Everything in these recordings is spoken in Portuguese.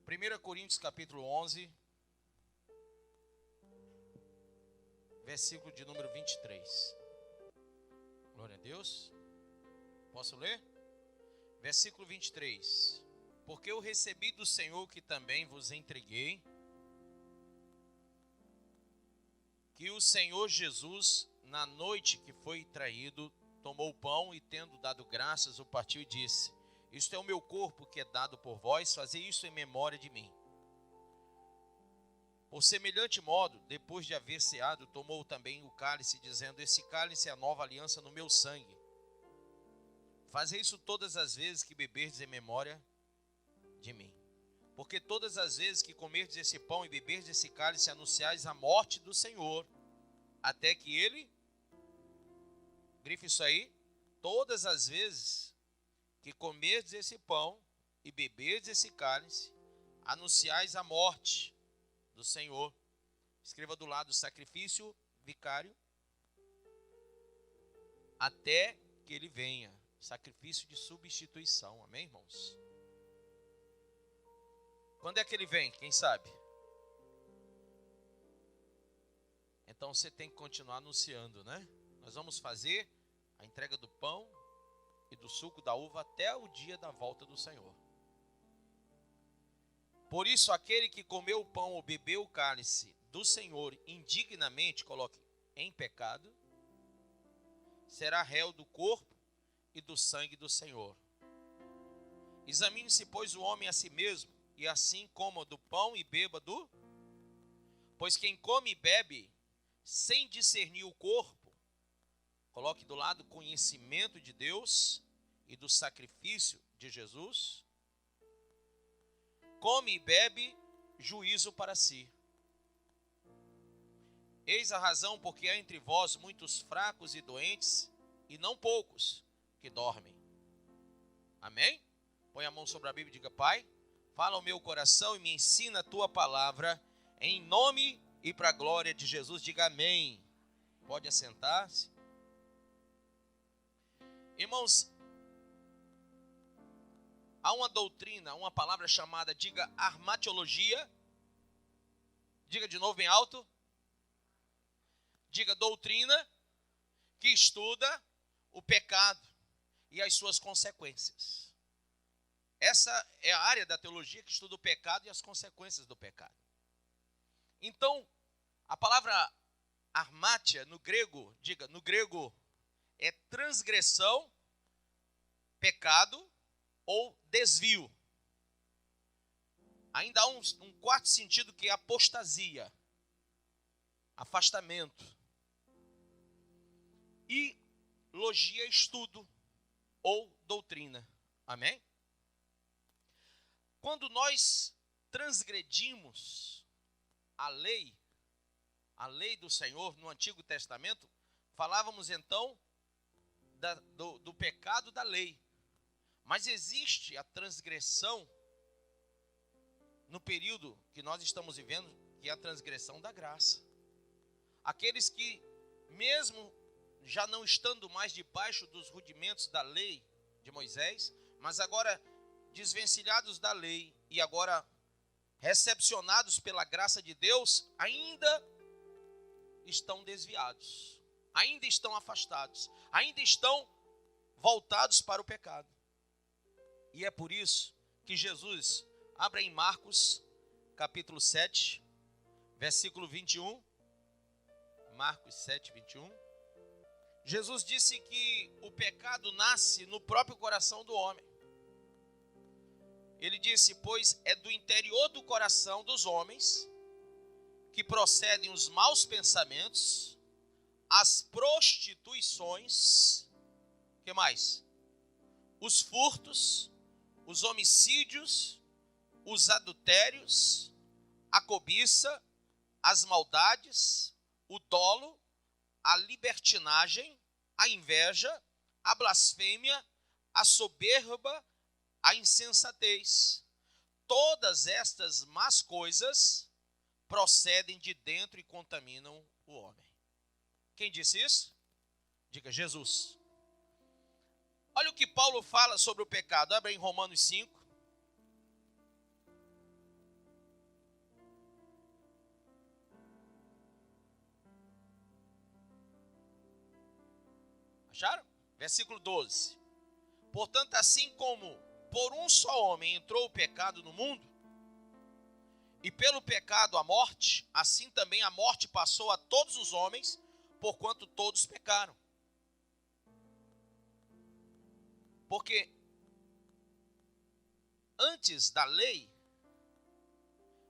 1 Coríntios capítulo 11, versículo de número 23. Glória a Deus. Posso ler? Versículo 23. Porque eu recebi do Senhor que também vos entreguei, que o Senhor Jesus, na noite que foi traído, tomou o pão e, tendo dado graças, o partiu e disse: isto é o meu corpo que é dado por vós, fazei isso em memória de mim. Por semelhante modo, depois de haver ceado, tomou também o cálice, dizendo: esse cálice é a nova aliança no meu sangue. Fazei isso todas as vezes que beberdes em memória de mim. Porque todas as vezes que comerdes esse pão e beberdes esse cálice, anunciais a morte do Senhor, até que ele, grife isso aí, todas as vezes que comerdes esse pão e beberdes esse cálice, anunciais a morte do Senhor. Escreva do lado: sacrifício vicário, até que ele venha. Sacrifício de substituição. Amém, irmãos? Quando é que ele vem? Quem sabe? Então você tem que continuar anunciando, né? Nós vamos fazer a entrega do pão e do suco da uva até o dia da volta do Senhor. Por isso, aquele que comeu o pão ou bebeu o cálice do Senhor indignamente, coloque em pecado, será réu do corpo e do sangue do Senhor. Examine-se, pois, o homem a si mesmo, e assim coma do pão e beba do... Pois quem come e bebe sem discernir o corpo, coloque do lado conhecimento de Deus e do sacrifício de Jesus, come e bebe juízo para si. Eis a razão porque há entre vós muitos fracos e doentes, e não poucos que dormem. Amém? Põe a mão sobre a Bíblia e diga: Pai, fala ao meu coração e me ensina a tua palavra, em nome e para a glória de Jesus. Diga amém. Pode assentar-se. Irmãos, há uma doutrina, uma palavra chamada, diga, armatiologia. Diga de novo bem alto. Diga, doutrina que estuda o pecado e as suas consequências. Essa é a área da teologia que estuda o pecado e as consequências do pecado. Então, a palavra armátia no grego, diga, no grego é transgressão, pecado ou desvio. Ainda há um quarto sentido que é apostasia, afastamento. E logia, estudo ou doutrina. Amém? Quando nós transgredimos a lei do Senhor no Antigo Testamento, falávamos então do pecado da lei. Mas existe a transgressão no período que nós estamos vivendo, que é a transgressão da graça. Aqueles que, mesmo já não estando mais debaixo dos rudimentos da lei de Moisés, mas agora desvencilhados da lei e agora recepcionados pela graça de Deus, ainda estão desviados, ainda estão afastados, ainda estão voltados para o pecado. E é por isso que Jesus, abra em Marcos, capítulo 7, versículo 21, Marcos 7, 21. Jesus disse que o pecado nasce no próprio coração do homem. Ele disse: pois é do interior do coração dos homens que procedem os maus pensamentos, as prostituições, que mais? Os furtos, os homicídios, os adultérios, a cobiça, as maldades, o dolo, a libertinagem, a inveja, a blasfêmia, a soberba, a insensatez. Todas estas más coisas procedem de dentro e contaminam o homem. Quem disse isso? Diga, Jesus. Olha o que Paulo fala sobre o pecado. Abre em Romanos 5. Acharam? Versículo 12. Portanto, assim como por um só homem entrou o pecado no mundo, e pelo pecado a morte, assim também a morte passou a todos os homens, porquanto todos pecaram. Porque antes da lei,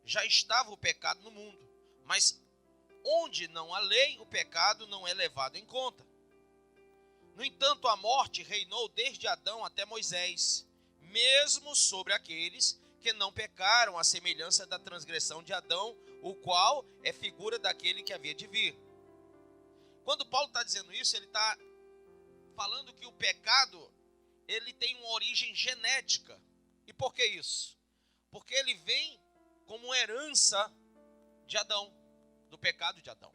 já estava o pecado no mundo. Mas onde não há lei, o pecado não é levado em conta. No entanto, a morte reinou desde Adão até Moisés, mesmo sobre aqueles que não pecaram, à semelhança da transgressão de Adão, o qual é figura daquele que havia de vir. Quando Paulo está dizendo isso, ele está falando que o pecado, ele tem uma origem genética. E por que isso? Porque ele vem como herança de Adão, do pecado de Adão.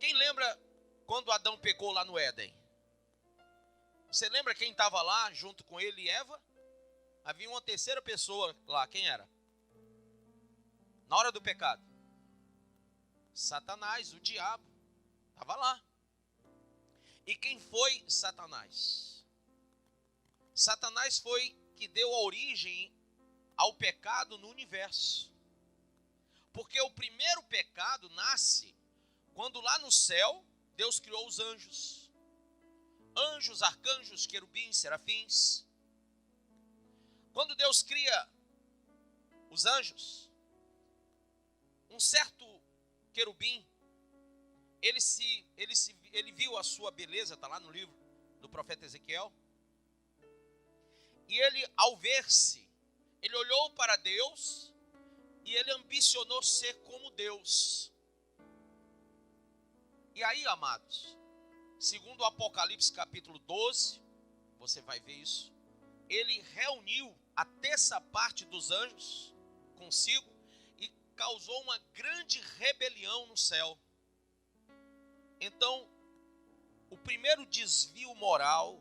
Quem lembra quando Adão pecou lá no Éden? Você lembra quem estava lá junto com ele e Eva? Havia uma terceira pessoa lá, quem era? Na hora do pecado? Satanás, o diabo, estava lá. E quem foi Satanás? Satanás foi que deu origem ao pecado no universo. Porque o primeiro pecado nasce quando lá no céu Deus criou os anjos. Anjos, arcanjos, querubins, serafins. Quando Deus cria os anjos, um certo querubim, ele viu a sua beleza, está lá no livro do profeta Ezequiel. E ele, ao ver-se, ele olhou para Deus e ele ambicionou ser como Deus. E aí, amados, segundo o Apocalipse capítulo 12, você vai ver isso, ele reuniu a terça parte dos anjos consigo e causou uma grande rebelião no céu. Então, o primeiro desvio moral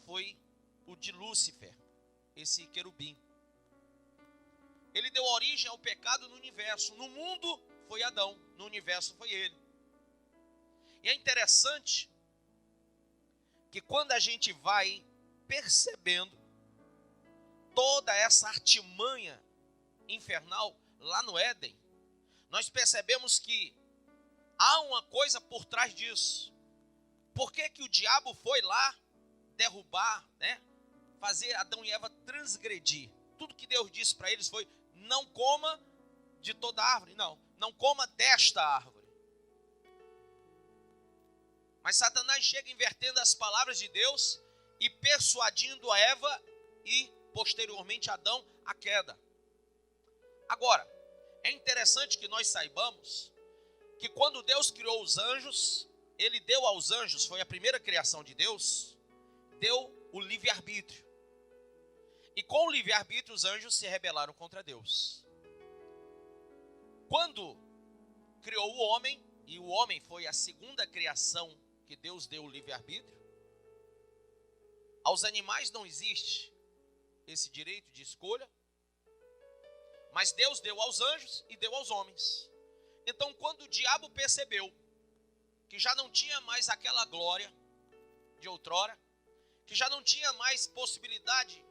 foi o de Lúcifer, esse querubim. Ele deu origem ao pecado no universo. No mundo foi Adão, no universo foi ele. E é interessante que quando a gente vai percebendo toda essa artimanha infernal lá no Éden, nós percebemos que há uma coisa por trás disso. Por que que o diabo foi lá derrubar, fazer Adão e Eva transgredir? Tudo que Deus disse para eles foi: não coma de toda árvore, não coma desta árvore. Mas Satanás chega invertendo as palavras de Deus e persuadindo a Eva e posteriormente Adão a queda. Agora, é interessante que nós saibamos que quando Deus criou os anjos, ele deu aos anjos, foi a primeira criação de Deus, deu o livre-arbítrio. E com o livre-arbítrio os anjos se rebelaram contra Deus. Quando criou o homem, e o homem foi a segunda criação que Deus deu o livre-arbítrio, aos animais não existe esse direito de escolha, mas Deus deu aos anjos e deu aos homens. Então, quando o diabo percebeu que já não tinha mais aquela glória de outrora, que já não tinha mais possibilidade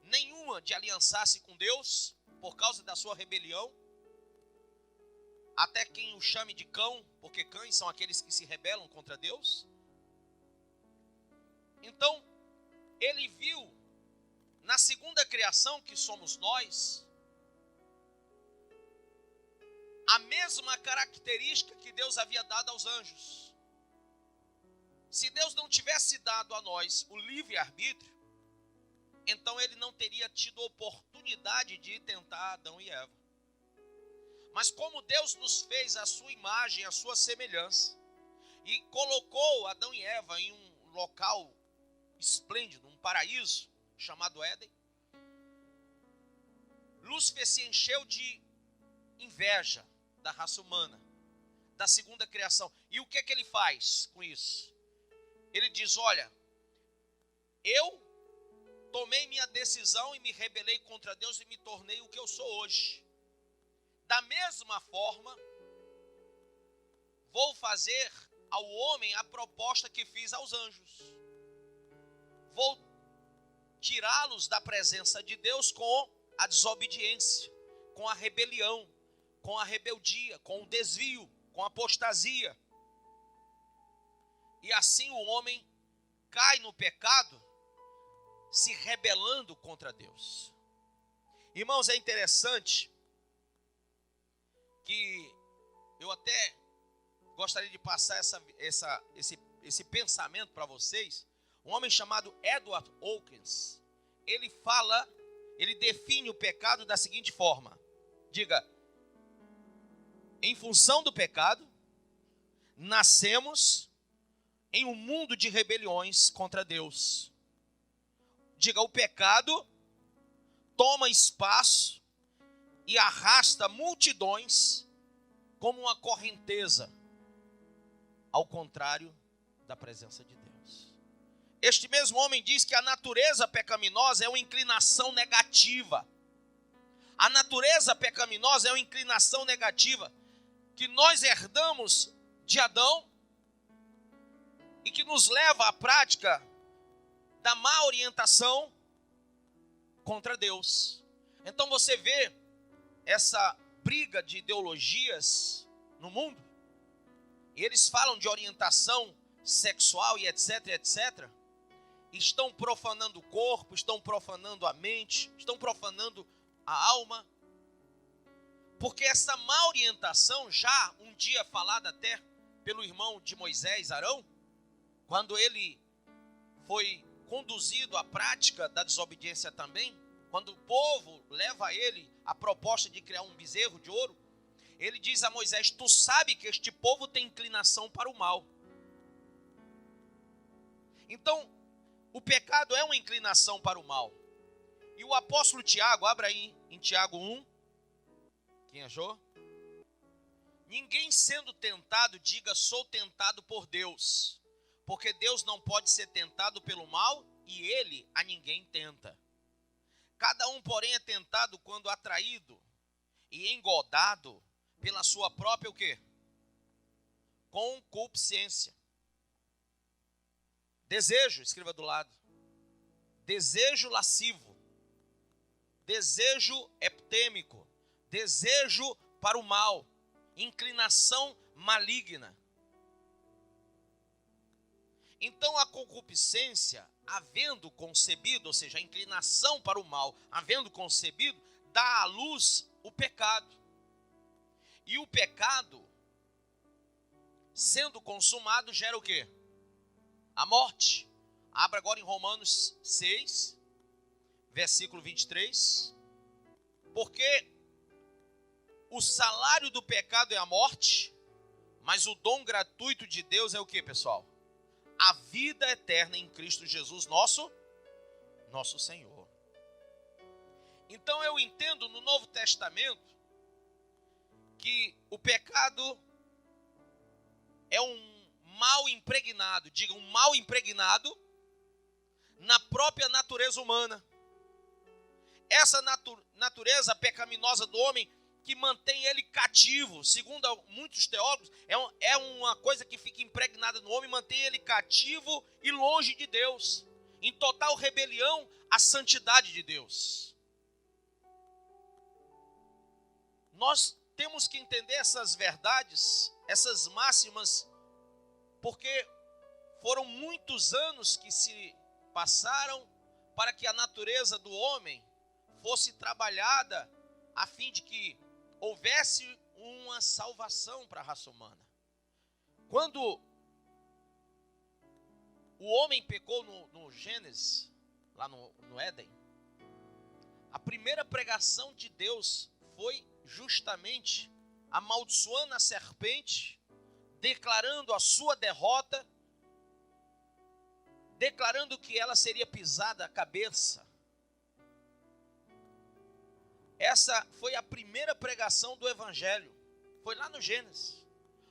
nenhuma de aliançar-se com Deus por causa da sua rebelião, até quem o chame de cão, porque cães são aqueles que se rebelam contra Deus. Então, ele viu na segunda criação, que somos nós, a mesma característica que Deus havia dado aos anjos. Se Deus não tivesse dado a nós o livre-arbítrio, então ele não teria tido oportunidade de tentar Adão e Eva. Mas como Deus nos fez a sua imagem, a sua semelhança, e colocou Adão e Eva em um local esplêndido, um paraíso chamado Éden, Lúcifer se encheu de inveja da raça humana, da segunda criação. E o que é que ele faz com isso? Ele diz: olha, eu tomei minha decisão e me rebelei contra Deus e me tornei o que eu sou hoje. Da mesma forma, vou fazer ao homem a proposta que fiz aos anjos. Vou tirá-los da presença de Deus com a desobediência, com a rebelião, com a rebeldia, com o desvio, com a apostasia. E assim o homem cai no pecado, se rebelando contra Deus. Irmãos, é interessante que eu até gostaria de passar esse pensamento para vocês. Um homem chamado Edward Hawkins, ele define o pecado da seguinte forma. Diga: em função do pecado, nascemos em um mundo de rebeliões contra Deus. Diga: o pecado toma espaço e arrasta multidões como uma correnteza, ao contrário da presença de Deus. Este mesmo homem diz que a natureza pecaminosa é uma inclinação negativa. A natureza pecaminosa é uma inclinação negativa que nós herdamos de Adão e que nos leva à prática da má orientação contra Deus. Então você vê essa briga de ideologias no mundo, e eles falam de orientação sexual e etc, etc. Estão profanando o corpo, estão profanando a mente, estão profanando a alma. Porque essa má orientação, já um dia falada até pelo irmão de Moisés, Arão, quando ele foi conduzido à prática da desobediência também, quando o povo leva a ele a proposta de criar um bezerro de ouro, ele diz a Moisés: tu sabe que este povo tem inclinação para o mal. Então, o pecado é uma inclinação para o mal. E o apóstolo Tiago, abra aí em Tiago 1. Quem achou? Ninguém sendo tentado, diga: sou tentado por Deus. Porque Deus não pode ser tentado pelo mal e ele a ninguém tenta. Cada um, porém, é tentado quando atraído e engodado pela sua própria o quê? Concupiscência. Desejo, escreva do lado. Desejo lascivo. Desejo eptêmico. Desejo para o mal. Inclinação maligna. Então a concupiscência, havendo concebido, ou seja, a inclinação para o mal, havendo concebido, dá à luz o pecado. E o pecado, sendo consumado, gera o quê? A morte. Abra agora em Romanos 6, versículo 23. Porque o salário do pecado é a morte, mas o dom gratuito de Deus é o quê, pessoal? A vida eterna em Cristo Jesus, nosso Senhor. Então eu entendo no Novo Testamento que o pecado é um mal impregnado, diga, um mal impregnado na própria natureza humana. Essa natureza pecaminosa do homem que mantém ele cativo, segundo muitos teólogos, é uma coisa que fica impregnada no homem, mantém ele cativo e longe de Deus, em total rebelião à santidade de Deus. Nós temos que entender essas verdades, essas máximas, porque foram muitos anos que se passaram para que a natureza do homem fosse trabalhada a fim de que houvesse uma salvação para a raça humana. Quando o homem pecou no Gênesis, lá no Éden, a primeira pregação de Deus foi justamente amaldiçoando a serpente, declarando a sua derrota, declarando que ela seria pisada a cabeça. Essa foi a primeira pregação do Evangelho. Foi lá no Gênesis,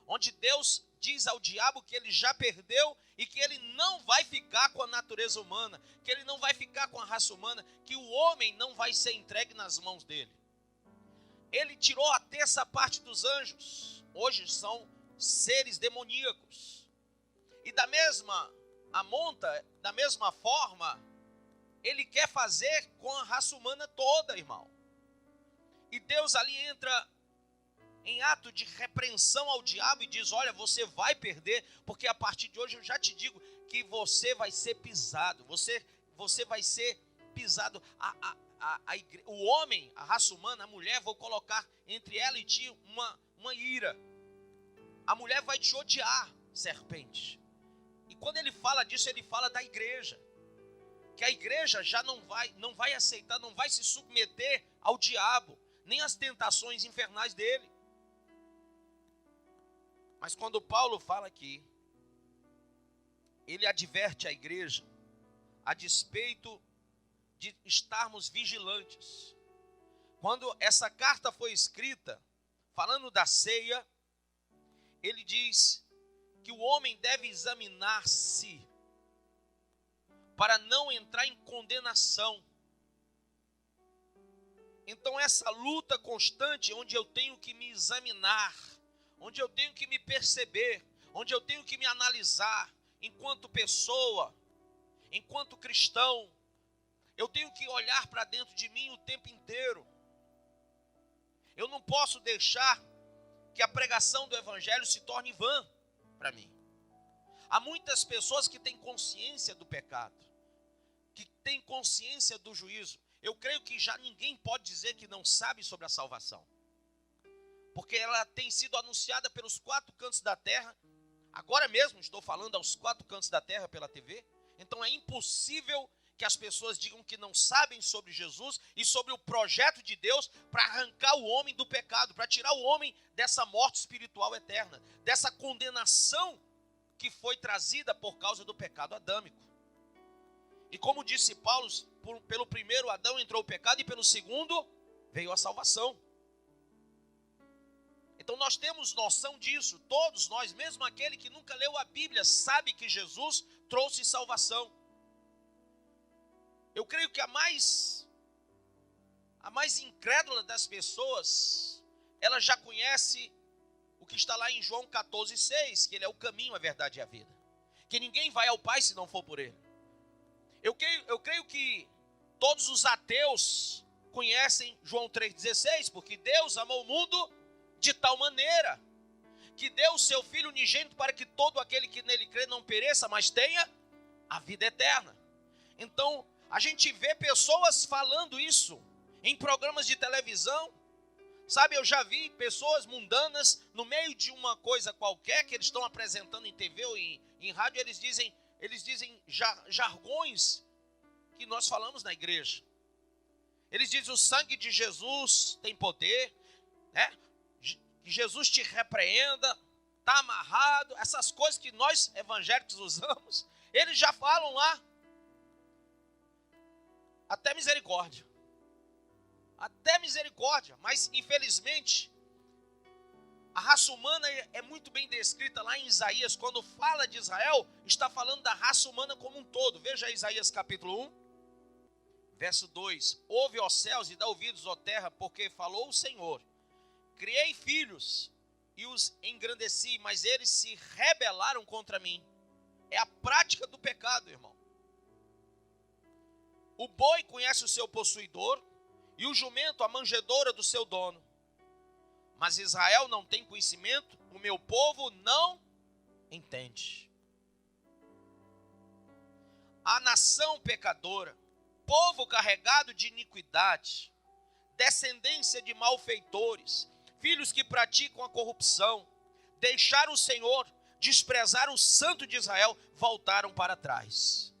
onde Deus diz ao diabo que ele já perdeu e que ele não vai ficar com a natureza humana, que ele não vai ficar com a raça humana, que o homem não vai ser entregue nas mãos dele. Ele tirou a terça parte dos anjos. Hoje são seres demoníacos. E da mesma forma, ele quer fazer com a raça humana toda, irmão. E Deus ali entra em ato de repreensão ao diabo e diz: olha, você vai perder, porque a partir de hoje eu já te digo que você vai ser pisado, você vai ser pisado. O homem, a raça humana, a mulher, vou colocar entre ela e ti uma ira. A mulher vai te odiar, serpente. E quando ele fala disso, ele fala da igreja. Que a igreja já não vai aceitar, não vai se submeter ao diabo, nem às tentações infernais dele. Mas quando Paulo fala aqui, ele adverte a igreja, a despeito de estarmos vigilantes. Quando essa carta foi escrita, falando da ceia, ele diz que o homem deve examinar-se para não entrar em condenação. Então essa luta constante, onde eu tenho que me examinar, onde eu tenho que me perceber, onde eu tenho que me analisar enquanto pessoa, enquanto cristão, eu tenho que olhar para dentro de mim o tempo inteiro. Eu não posso deixar que a pregação do evangelho se torne vã para mim. Há muitas pessoas que têm consciência do pecado, que têm consciência do juízo. Eu creio que já ninguém pode dizer que não sabe sobre a salvação, porque ela tem sido anunciada pelos 4 cantos da terra. Agora mesmo estou falando aos 4 cantos da terra pela TV. Então é impossível que as pessoas digam que não sabem sobre Jesus e sobre o projeto de Deus para arrancar o homem do pecado, para tirar o homem dessa morte espiritual eterna, dessa condenação que foi trazida por causa do pecado adâmico. E como disse Paulo, pelo primeiro Adão entrou o pecado e pelo segundo veio a salvação. Então nós temos noção disso, todos nós, mesmo aquele que nunca leu a Bíblia, sabe que Jesus trouxe salvação. Eu creio que a mais incrédula das pessoas, ela já conhece o que está lá em João 14,6, que ele é o caminho, a verdade e a vida. Que ninguém vai ao Pai se não for por ele. Eu creio que todos os ateus conhecem João 3,16, porque Deus amou o mundo de tal maneira que deu o seu Filho unigênito para que todo aquele que nele crê não pereça, mas tenha a vida eterna. Então, a gente vê pessoas falando isso em programas de televisão. Sabe, eu já vi pessoas mundanas no meio de uma coisa qualquer que eles estão apresentando em TV ou em rádio, eles dizem jargões que nós falamos na igreja. Eles dizem: o sangue de Jesus tem poder, né? Que Jesus te repreenda, está amarrado, essas coisas que nós evangélicos usamos, eles já falam lá. Até misericórdia. Até misericórdia. Mas infelizmente a raça humana é muito bem descrita lá em Isaías. Quando fala de Israel, está falando da raça humana como um todo. Veja Isaías capítulo 1, verso 2. Ouve, ó céus, e dá ouvidos, ó terra, porque falou o Senhor. Criei filhos e os engrandeci, mas eles se rebelaram contra mim. É a prática do pecado, irmão. O boi conhece o seu possuidor e o jumento a manjedoura do seu dono. Mas Israel não tem conhecimento, o meu povo não entende. A nação pecadora, povo carregado de iniquidade, descendência de malfeitores, filhos que praticam a corrupção, deixaram o Senhor, desprezaram o Santo de Israel, voltaram para trás.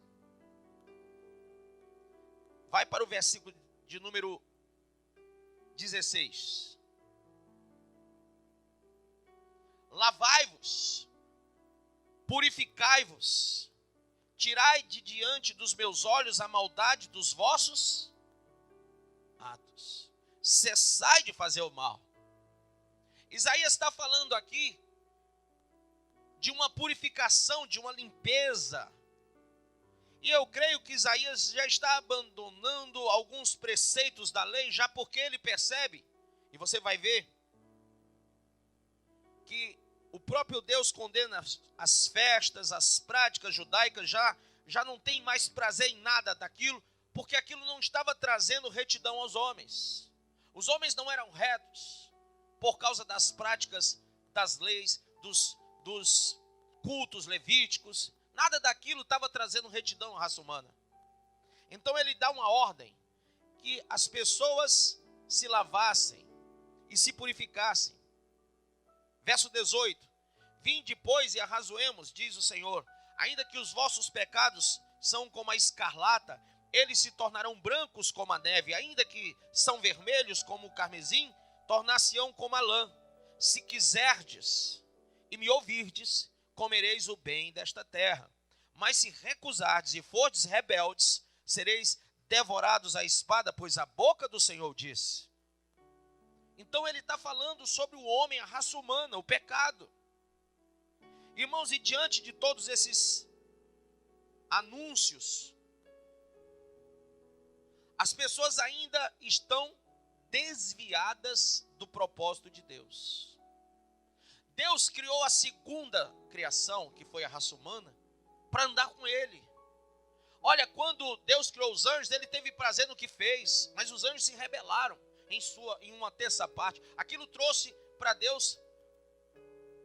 Vai para o versículo de número 16. Lavai-vos, purificai-vos, tirai de diante dos meus olhos a maldade dos vossos atos. Cessai de fazer o mal. Isaías está falando aqui de uma purificação, de uma limpeza. E eu creio que Isaías já está abandonando alguns preceitos da lei, já porque ele percebe, e você vai ver, que o próprio Deus condena as festas, as práticas judaicas, já não tem mais prazer em nada daquilo, porque aquilo não estava trazendo retidão aos homens. Os homens não eram retos por causa das práticas, das leis, dos cultos levíticos. Nada daquilo estava trazendo retidão à raça humana. Então ele dá uma ordem que as pessoas se lavassem e se purificassem. Verso 18: vinde, pois, e arrazoemos, diz o Senhor, ainda que os vossos pecados são como a escarlata, eles se tornarão brancos como a neve, ainda que são vermelhos como o carmesim, tornar-se-ão como a lã. Se quiserdes e me ouvirdes, comereis o bem desta terra. Mas se recusardes e fordes rebeldes, sereis devorados à espada, pois a boca do Senhor disse. Então ele está falando sobre o homem, a raça humana, o pecado. Irmãos, e diante de todos esses anúncios, as pessoas ainda estão desviadas do propósito de Deus. Deus criou a segunda criação, que foi a raça humana, para andar com ele. Olha, quando Deus criou os anjos, ele teve prazer no que fez, mas os anjos se rebelaram em uma terça parte. Aquilo trouxe para Deus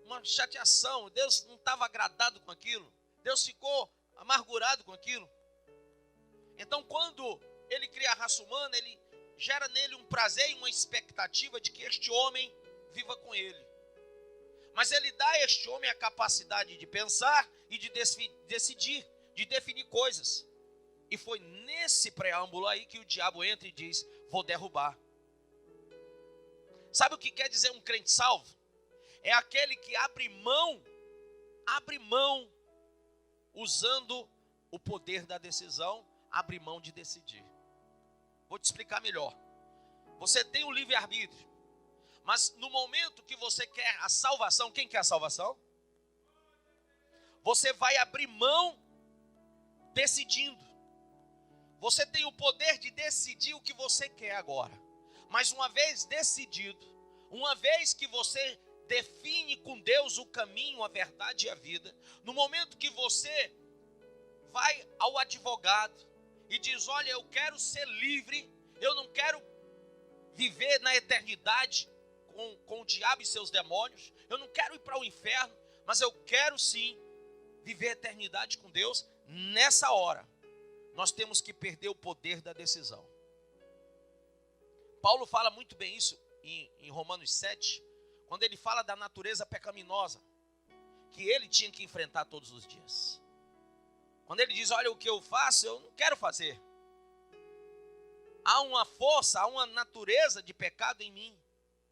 uma chateação. Deus não estava agradado com aquilo. Deus ficou amargurado com aquilo. Então, quando ele cria a raça humana, ele gera nele um prazer e uma expectativa de que este homem viva com ele. Mas ele dá a este homem a capacidade de pensar e de decidir, de definir coisas. E foi nesse preâmbulo aí que o diabo entra e diz: vou derrubar. Sabe o que quer dizer um crente salvo? É aquele que abre mão, usando o poder da decisão, abre mão de decidir. Vou te explicar melhor. Você tem o livre-arbítrio, mas no momento que você quer a salvação, quem quer a salvação? Você vai abrir mão decidindo. Você tem o poder de decidir o que você quer agora. Mas uma vez decidido, uma vez que você define com Deus o caminho, a verdade e a vida, no momento que você vai ao advogado e diz: olha, eu quero ser livre, eu não quero viver na eternidade com o diabo e seus demônios, eu não quero ir para o inferno, mas eu quero sim viver a eternidade com Deus. Nessa hora, nós temos que perder o poder da decisão. Paulo fala muito bem isso em Romanos 7, quando ele fala da natureza pecaminosa, que ele tinha que enfrentar todos os dias. Quando ele diz: olha, o que eu faço, eu não quero fazer. Há uma força, há uma natureza de pecado em mim,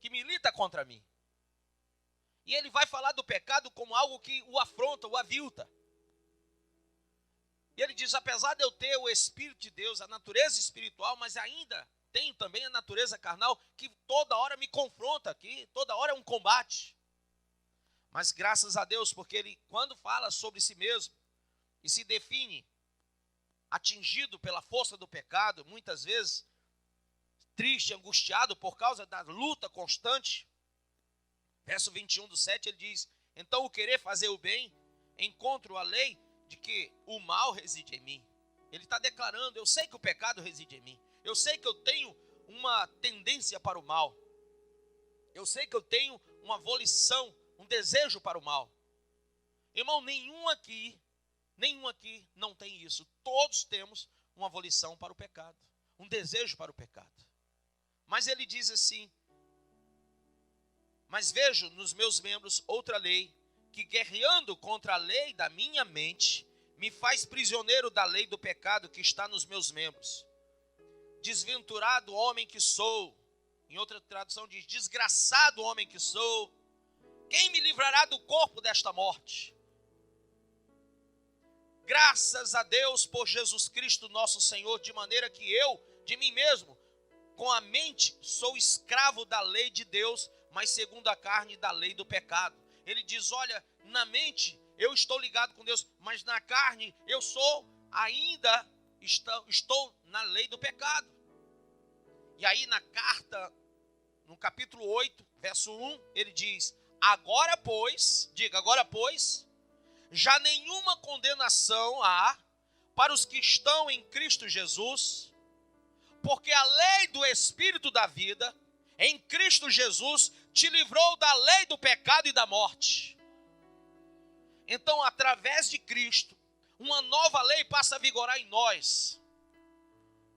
que milita contra mim. E ele vai falar do pecado como algo que o afronta, o avilta. E ele diz: apesar de eu ter o Espírito de Deus, a natureza espiritual, mas ainda tenho também a natureza carnal, que toda hora me confronta, que toda hora é um combate. Mas graças a Deus, porque ele, quando fala sobre si mesmo, e se define atingido pela força do pecado, muitas vezes triste, angustiado por causa da luta constante. Verso 21 do 7, ele diz: então o querer fazer o bem, encontro a lei de que o mal reside em mim. Ele está declarando: eu sei que o pecado reside em mim. Eu sei que eu tenho uma tendência para o mal. Eu sei que eu tenho uma volição, um desejo para o mal. Irmão, nenhum aqui não tem isso. Todos temos uma volição para o pecado, um desejo para o pecado. Mas ele diz assim: mas vejo nos meus membros outra lei, que guerreando contra a lei da minha mente, me faz prisioneiro da lei do pecado que está nos meus membros. Desventurado homem que sou. Em outra tradução diz: desgraçado homem que sou. Quem me livrará do corpo desta morte? Graças a Deus por Jesus Cristo nosso Senhor, de maneira que eu, de mim mesmo, com a mente, sou escravo da lei de Deus, mas segundo a carne, da lei do pecado. Ele diz: olha, na mente eu estou ligado com Deus, mas na carne eu estou na lei do pecado. E aí na carta, no capítulo 8, verso 1, ele diz: Agora, pois, diga, agora, pois, já nenhuma condenação há para os que estão em Cristo Jesus, porque a lei do Espírito da vida, em Cristo Jesus, te livrou da lei do pecado e da morte. Então, através de Cristo, uma nova lei passa a vigorar em nós.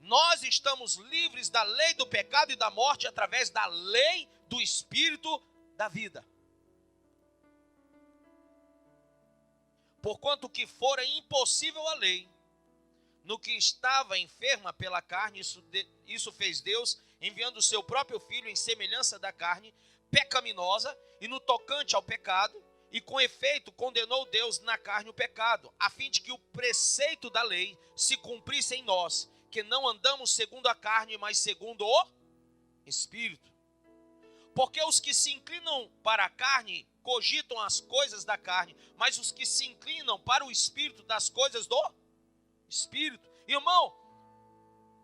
Nós estamos livres da lei do pecado e da morte através da lei do Espírito da vida. Porquanto que fora impossível a lei, no que estava enferma pela carne, isso fez Deus, enviando o seu próprio Filho em semelhança da carne, pecaminosa, e no tocante ao pecado, e com efeito condenou Deus na carne o pecado, a fim de que o preceito da lei se cumprisse em nós, que não andamos segundo a carne, mas segundo o Espírito. Porque os que se inclinam para a carne cogitam as coisas da carne, mas os que se inclinam para o Espírito, das coisas do Espírito. Irmão,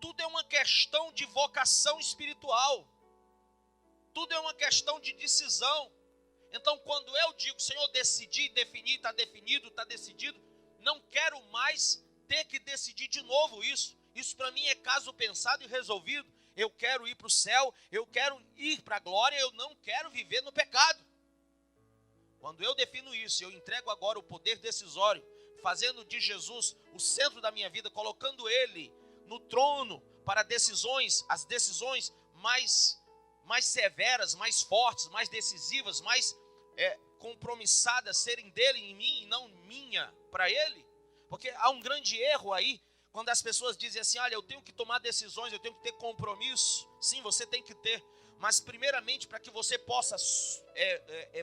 tudo é uma questão de vocação espiritual. Tudo é uma questão de decisão. Então, quando eu digo, Senhor, decidi, defini, está definido, está decidido, não quero mais ter que decidir de novo isso. Isso para mim é caso pensado e resolvido. Eu quero ir para o céu, eu quero ir para a glória, eu não quero viver no pecado. Quando eu defino isso, eu entrego agora o poder decisório, fazendo de Jesus o centro da minha vida, colocando Ele no trono para decisões, as decisões mais severas, mais fortes, mais decisivas, mais compromissadas serem dele em mim e não minha para Ele. Porque há um grande erro aí, quando as pessoas dizem assim, olha, eu tenho que tomar decisões, eu tenho que ter compromisso. Sim, você tem que ter. Mas primeiramente, para que você possa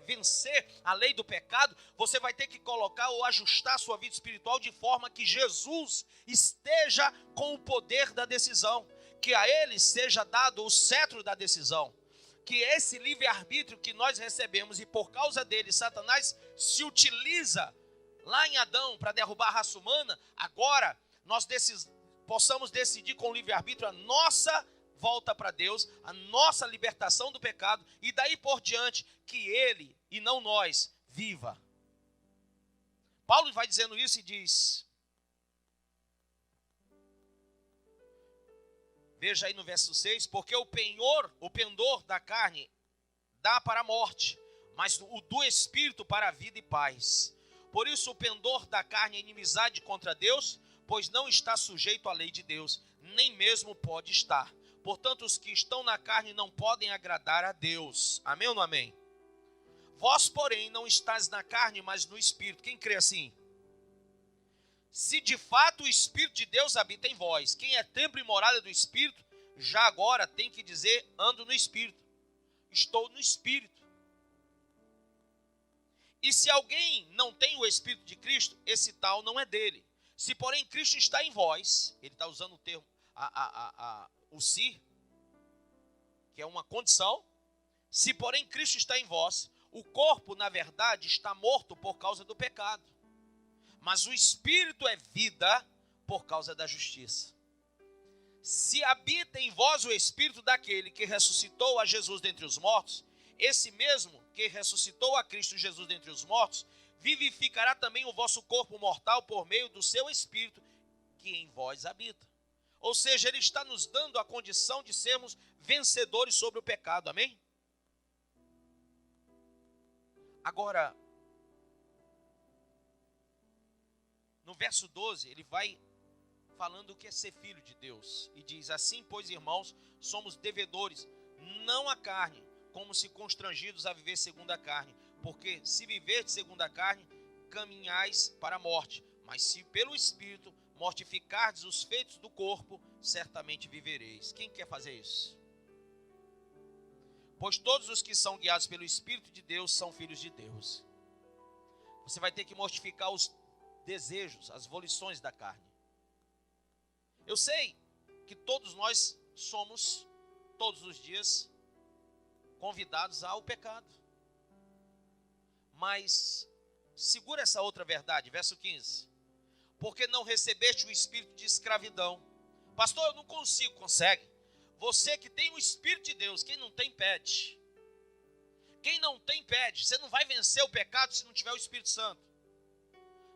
vencer a lei do pecado, você vai ter que colocar ou ajustar a sua vida espiritual de forma que Jesus esteja com o poder da decisão. Que a Ele seja dado o cetro da decisão. Que esse livre-arbítrio que nós recebemos e por causa dele Satanás se utiliza lá em Adão para derrubar a raça humana, agora nós possamos decidir com o livre-arbítrio a nossa volta para Deus, a nossa libertação do pecado, e daí por diante que Ele e não nós viva. Paulo vai dizendo isso e diz, veja aí no verso 6, porque o pendor da carne dá para a morte, mas o do Espírito para a vida e paz. Por isso o pendor da carne é inimizade contra Deus, pois não está sujeito à lei de Deus, nem mesmo pode estar. Portanto, os que estão na carne não podem agradar a Deus. Amém ou não amém? Vós, porém, não estáis na carne, mas no Espírito. Quem crê assim? Se de fato o Espírito de Deus habita em vós, quem é templo e morada do Espírito, já agora tem que dizer, ando no Espírito. Estou no Espírito. E se alguém não tem o Espírito de Cristo, esse tal não é dele. Se porém Cristo está em vós, ele está usando o termo, o se, que é uma condição. Se porém Cristo está em vós, o corpo na verdade está morto por causa do pecado, mas o Espírito é vida por causa da justiça. Se habita em vós o Espírito daquele que ressuscitou a Jesus dentre os mortos, esse mesmo que ressuscitou a Cristo Jesus dentre os mortos, vivificará também o vosso corpo mortal por meio do seu Espírito que em vós habita. Ou seja, Ele está nos dando a condição de sermos vencedores sobre o pecado, amém? Agora, no verso 12, ele vai falando o que é ser filho de Deus. E diz, assim, pois, irmãos, somos devedores, não à carne, como se constrangidos a viver segundo a carne. Porque se viverdes segundo a carne, caminhais para a morte. Mas se pelo Espírito mortificardes os feitos do corpo, certamente vivereis. Quem quer fazer isso? Pois todos os que são guiados pelo Espírito de Deus são filhos de Deus. Você vai ter que mortificar os desejos, as volições da carne. Eu sei que todos nós somos, todos os dias, convidados ao pecado. Mas, segura essa outra verdade, verso 15. Porque não recebeste o espírito de escravidão. Pastor, eu não consigo. Consegue. Você que tem o Espírito de Deus, quem não tem, pede. Quem não tem, pede. Você não vai vencer o pecado se não tiver o Espírito Santo.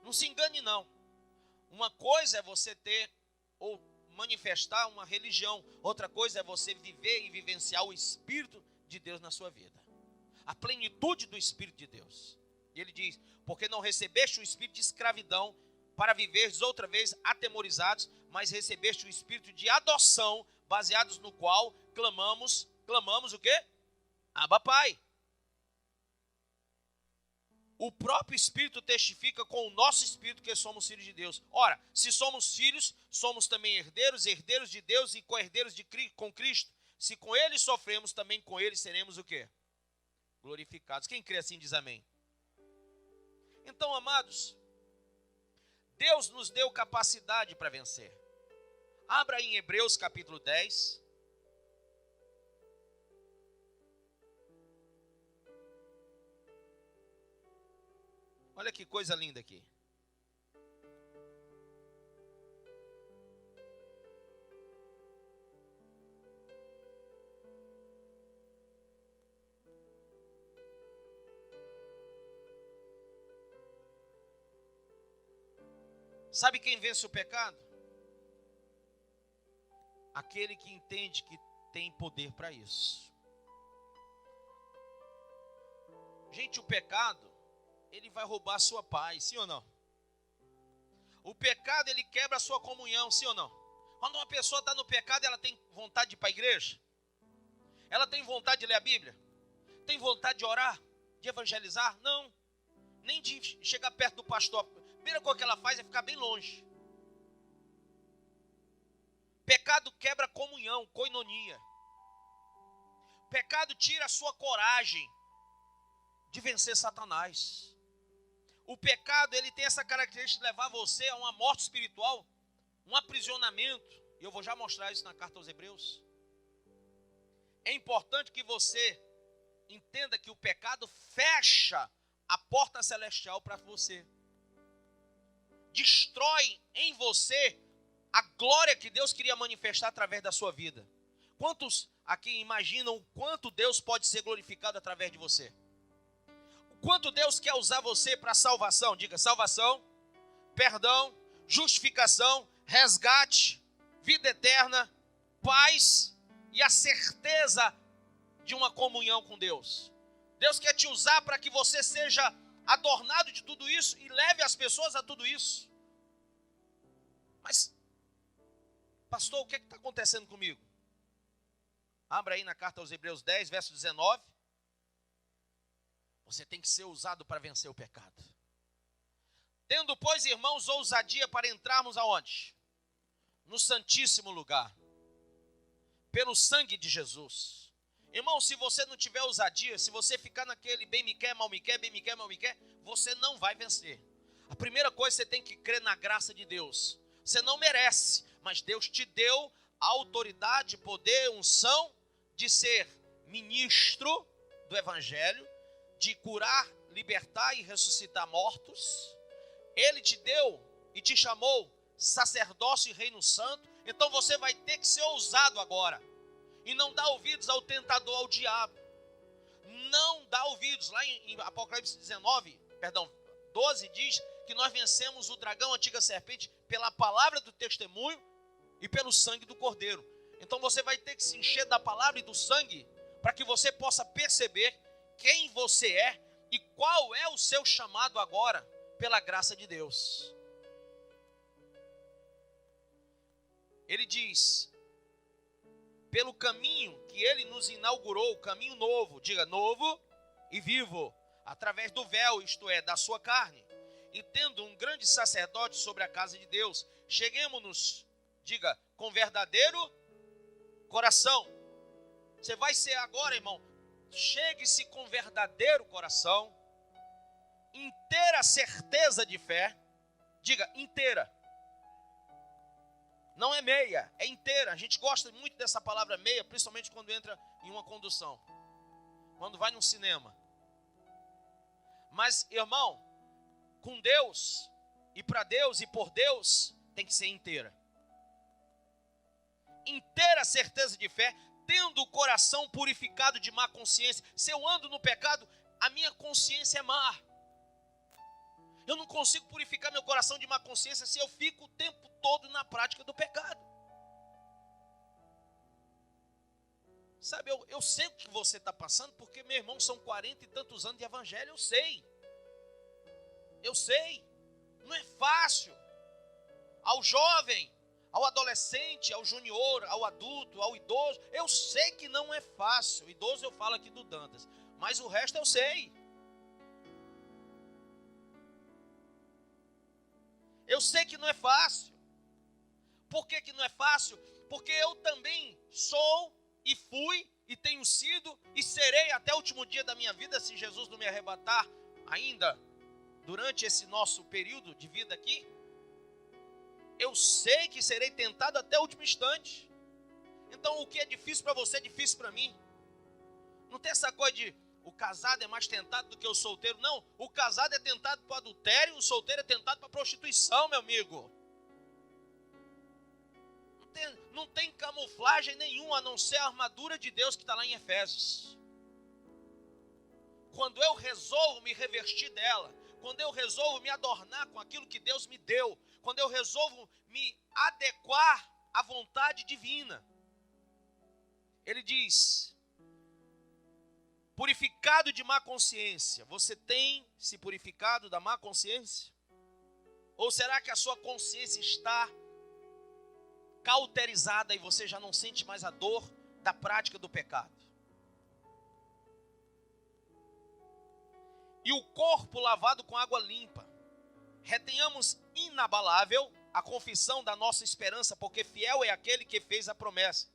Não se engane, não. Uma coisa é você ter ou manifestar uma religião. Outra coisa é você viver e vivenciar o Espírito de Deus na sua vida. A plenitude do Espírito de Deus. E ele diz, porque não recebeste o espírito de escravidão para viveres outra vez atemorizados, mas recebeste o espírito de adoção, baseados no qual clamamos o quê? Abba, Pai. O próprio Espírito testifica com o nosso Espírito que somos filhos de Deus. Ora, se somos filhos, somos também herdeiros, herdeiros de Deus e co-herdeiros com Cristo. Se com Ele sofremos, também com Ele seremos o quê? Glorificados. Quem crê assim diz amém. Então, amados, Deus nos deu capacidade para vencer. Abra em Hebreus capítulo 10. Olha que coisa linda aqui. Sabe quem vence o pecado? Aquele que entende que tem poder para isso. Gente, o pecado, ele vai roubar a sua paz, sim ou não? O pecado, ele quebra a sua comunhão, sim ou não? Quando uma pessoa está no pecado, ela tem vontade de ir para a igreja? Ela tem vontade de ler a Bíblia? Tem vontade de orar? De evangelizar? Não. Nem de chegar perto do pastor. A primeira coisa que ela faz é ficar bem longe. Pecado quebra comunhão, koinonia. Pecado tira a sua coragem de vencer Satanás. O pecado, ele tem essa característica de levar você a uma morte espiritual, um aprisionamento. E eu vou já mostrar isso na carta aos Hebreus. É importante que você entenda que o pecado fecha a porta celestial para você. Destrói em você a glória que Deus queria manifestar através da sua vida. Quantos aqui imaginam o quanto Deus pode ser glorificado através de você? O quanto Deus quer usar você para salvação? Diga, salvação, perdão, justificação, resgate, vida eterna, paz e a certeza de uma comunhão com Deus. Deus quer te usar para que você seja adornado de tudo isso e leve as pessoas a tudo isso. Mas, pastor, o que está acontecendo comigo? Abra aí na carta aos Hebreus 10, verso 19. Você tem que ser usado para vencer o pecado. Tendo, pois, irmãos, ousadia para entrarmos aonde? No santíssimo lugar. Pelo sangue de Jesus. Irmão, se você não tiver ousadia, se você ficar naquele bem me quer, mal me quer, bem me quer, mal me quer, você não vai vencer. A primeira coisa, você tem que crer na graça de Deus. Você não merece, mas Deus te deu a autoridade, poder, unção de ser ministro do Evangelho, de curar, libertar e ressuscitar mortos. Ele te deu e te chamou sacerdócio e reino santo. Então você vai ter que ser ousado agora. E não dá ouvidos ao tentador, ao diabo. Não dá ouvidos. Lá em Apocalipse 12 diz que nós vencemos o dragão, a antiga serpente, pela palavra do testemunho e pelo sangue do cordeiro. Então você vai ter que se encher da palavra e do sangue para que você possa perceber quem você é e qual é o seu chamado agora pela graça de Deus. Ele diz, pelo caminho que ele nos inaugurou, o caminho novo, diga novo e vivo, através do véu, isto é, da sua carne, e tendo um grande sacerdote sobre a casa de Deus, cheguemos-nos, diga, com verdadeiro coração. Você vai ser agora, irmão, chegue-se com verdadeiro coração, inteira certeza de fé, diga, inteira. Não é meia, é inteira. A gente gosta muito dessa palavra meia, principalmente quando entra em uma condução, quando vai num cinema. Mas, irmão, com Deus, e para Deus, e por Deus, tem que ser inteira. Inteira certeza de fé, tendo o coração purificado de má consciência. Se eu ando no pecado, a minha consciência é má. Eu não consigo purificar meu coração de má consciência se eu fico o tempo todo na prática do pecado. Sabe, eu sei o que você está passando, porque, meu irmão, são 40 e tantos anos de evangelho, eu sei. Não é fácil. Ao jovem, ao adolescente, ao junior, ao adulto, ao idoso, eu sei que não é fácil. O idoso eu falo aqui do Dantas, mas o resto eu sei. Eu sei que não é fácil. Por que não é fácil? Porque eu também sou e fui e tenho sido e serei até o último dia da minha vida, se Jesus não me arrebatar ainda durante esse nosso período de vida aqui. Eu sei que serei tentado até o último instante. Então o que é difícil para você é difícil para mim. Não tem essa coisa de o casado é mais tentado do que o solteiro. Não, o casado é tentado para o adultério, o solteiro é tentado para a prostituição, meu amigo. Não tem camuflagem nenhuma, a não ser a armadura de Deus que está lá em Efésios. Quando eu resolvo me revestir dela, quando eu resolvo me adornar com aquilo que Deus me deu, quando eu resolvo me adequar à vontade divina, ele diz: purificado de má consciência. Você tem se purificado da má consciência? Ou será que a sua consciência está cauterizada e você já não sente mais a dor da prática do pecado? E o corpo lavado com água limpa. Retenhamos inabalável a confissão da nossa esperança, porque fiel é aquele que fez a promessa.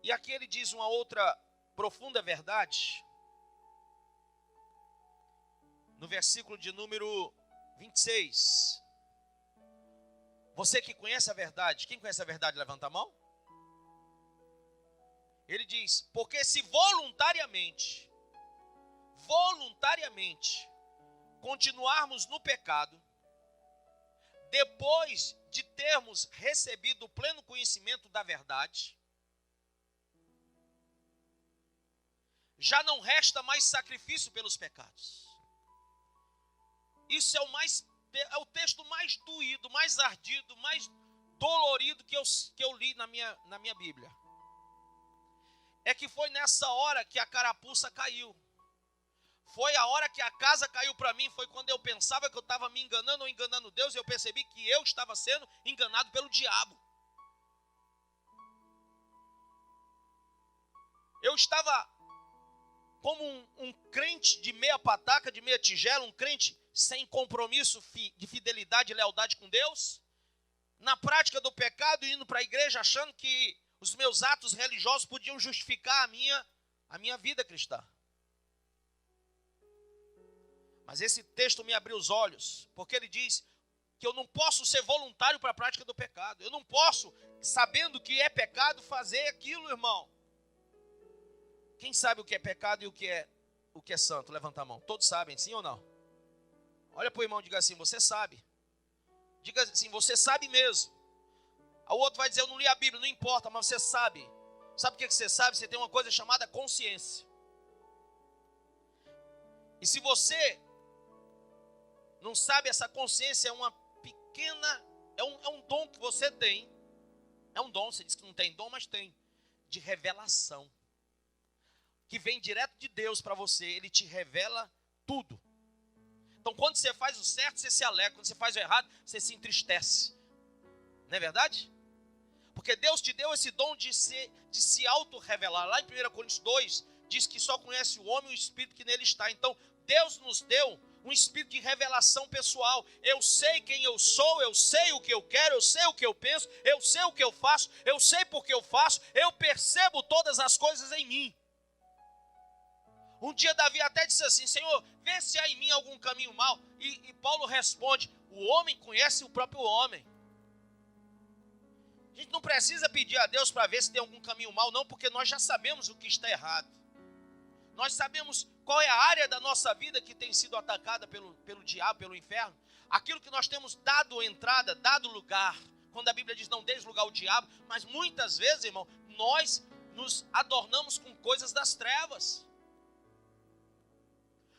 E aqui ele diz uma outra profunda verdade. No versículo de número 26. Você que conhece a verdade, quem conhece a verdade, levanta a mão. Ele diz: porque se voluntariamente continuarmos no pecado, depois de termos recebido o pleno conhecimento da verdade, já não resta mais sacrifício pelos pecados. Isso é o texto mais doído, mais ardido, mais dolorido que eu li na minha Bíblia. É que foi nessa hora que a carapuça caiu. Foi a hora que a casa caiu para mim. Foi quando eu pensava que eu estava me enganando ou enganando Deus, e eu percebi que eu estava sendo enganado pelo diabo. Eu estava como um crente de meia pataca, de meia tigela, um crente sem compromisso de fidelidade e lealdade com Deus, na prática do pecado, indo para a igreja achando que os meus atos religiosos podiam justificar a minha vida cristã. Mas esse texto me abriu os olhos, porque ele diz que eu não posso ser voluntário para a prática do pecado. Eu não posso, sabendo que é pecado, fazer aquilo, irmão. Quem sabe o que é pecado e o que é santo? Levanta a mão. Todos sabem, sim ou não? Olha para o irmão e diga assim: você sabe. Diga assim: você sabe mesmo. O outro vai dizer: eu não li a Bíblia. Não importa, mas você sabe. Sabe o que você sabe? Você tem uma coisa chamada consciência. E se você não sabe, essa consciência é uma pequena, é um dom que você tem. É um dom, você diz que não tem dom, mas tem. De revelação. Que vem direto de Deus para você. Ele te revela tudo. Então quando você faz o certo, você se alegra. Quando você faz o errado, você se entristece. Não é verdade? Porque Deus te deu esse dom de se auto-revelar. Lá em 1 Coríntios 2, diz que só conhece o homem e o espírito que nele está. Então Deus nos deu um espírito de revelação pessoal. Eu sei quem eu sou, eu sei o que eu quero, eu sei o que eu penso, eu sei o que eu faço, eu sei por que eu faço, eu percebo todas as coisas em mim. Um dia Davi até disse assim: Senhor, vê se há em mim algum caminho mau. E Paulo responde: o homem conhece o próprio homem. A gente não precisa pedir a Deus para ver se tem algum caminho mau, não, porque nós já sabemos o que está errado. Nós sabemos qual é a área da nossa vida que tem sido atacada pelo diabo, pelo inferno. Aquilo que nós temos dado entrada, dado lugar. Quando a Bíblia diz não deis lugar ao diabo, mas muitas vezes, irmão, nós nos adornamos com coisas das trevas.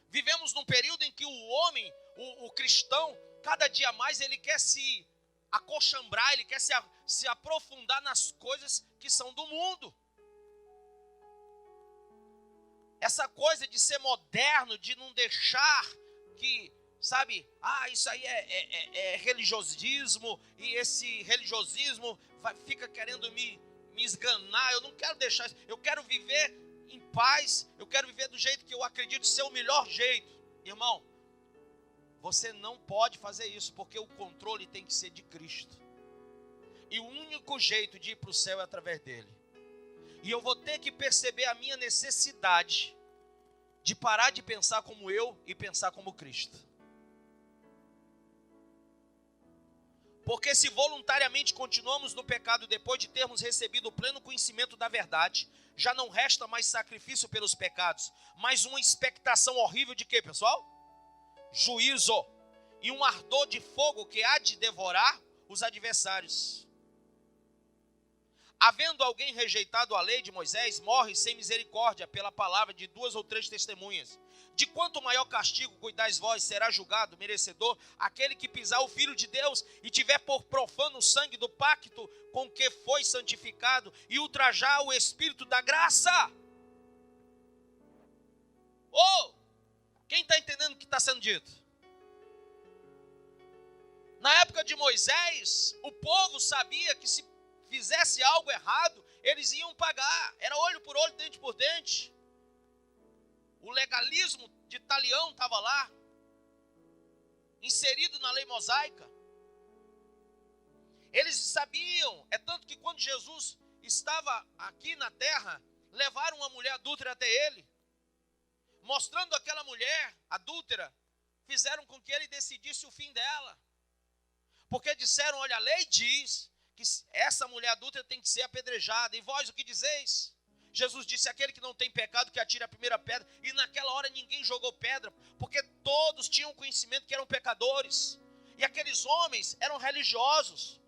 Vivemos num período em que o homem, o cristão, cada dia mais ele quer se acochambrar, ele quer se aprofundar nas coisas que são do mundo. Essa coisa de ser moderno, de não deixar que, sabe, isso aí é religiosismo, e esse religiosismo fica querendo me esganar. Eu não quero deixar isso, eu quero viver em paz, eu quero viver do jeito que eu acredito ser o melhor jeito. Irmão, você não pode fazer isso, porque o controle tem que ser de Cristo. E o único jeito de ir para o céu é através dele. E eu vou ter que perceber a minha necessidade de parar de pensar como eu e pensar como Cristo. Porque se voluntariamente continuamos no pecado depois de termos recebido o pleno conhecimento da verdade, já não resta mais sacrifício pelos pecados, mas uma expectação horrível de quê, pessoal? Juízo e um ardor de fogo que há de devorar os adversários. Havendo alguém rejeitado a lei de Moisés, morre sem misericórdia pela palavra de 2 ou 3 testemunhas. De quanto maior castigo cuidais vós, será julgado, merecedor, aquele que pisar o Filho de Deus e tiver por profano o sangue do pacto com que foi santificado e ultrajar o Espírito da graça. Quem está entendendo o que está sendo dito? Na época de Moisés, o povo sabia que se fizesse algo errado, eles iam pagar. Era olho por olho, dente por dente. O legalismo de Talião estava lá, inserido na lei mosaica. Eles sabiam, é tanto que quando Jesus estava aqui na terra, levaram uma mulher adúltera até ele, mostrando aquela mulher adúltera, fizeram com que ele decidisse o fim dela. Porque disseram, olha, a lei diz que essa mulher adúltera tem que ser apedrejada, e vós o que dizeis? Jesus disse, aquele que não tem pecado que atire a primeira pedra, e naquela hora ninguém jogou pedra, porque todos tinham conhecimento que eram pecadores, e aqueles homens eram religiosos,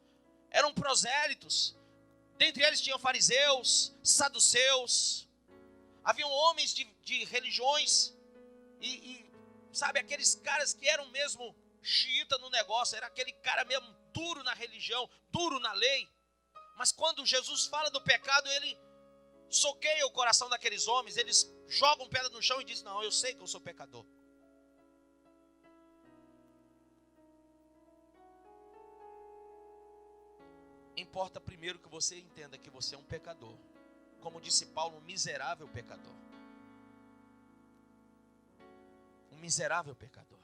eram prosélitos, dentre eles tinham fariseus, saduceus, haviam homens de religiões, e sabe, aqueles caras que eram mesmo xiita no negócio, era aquele cara mesmo duro na religião, duro na lei. Mas quando Jesus fala do pecado, ele soqueia o coração daqueles homens, eles jogam pedra no chão e dizem, não, eu sei que eu sou pecador. Importa primeiro que você entenda que você é um pecador. Como disse Paulo, um miserável pecador. Um miserável pecador.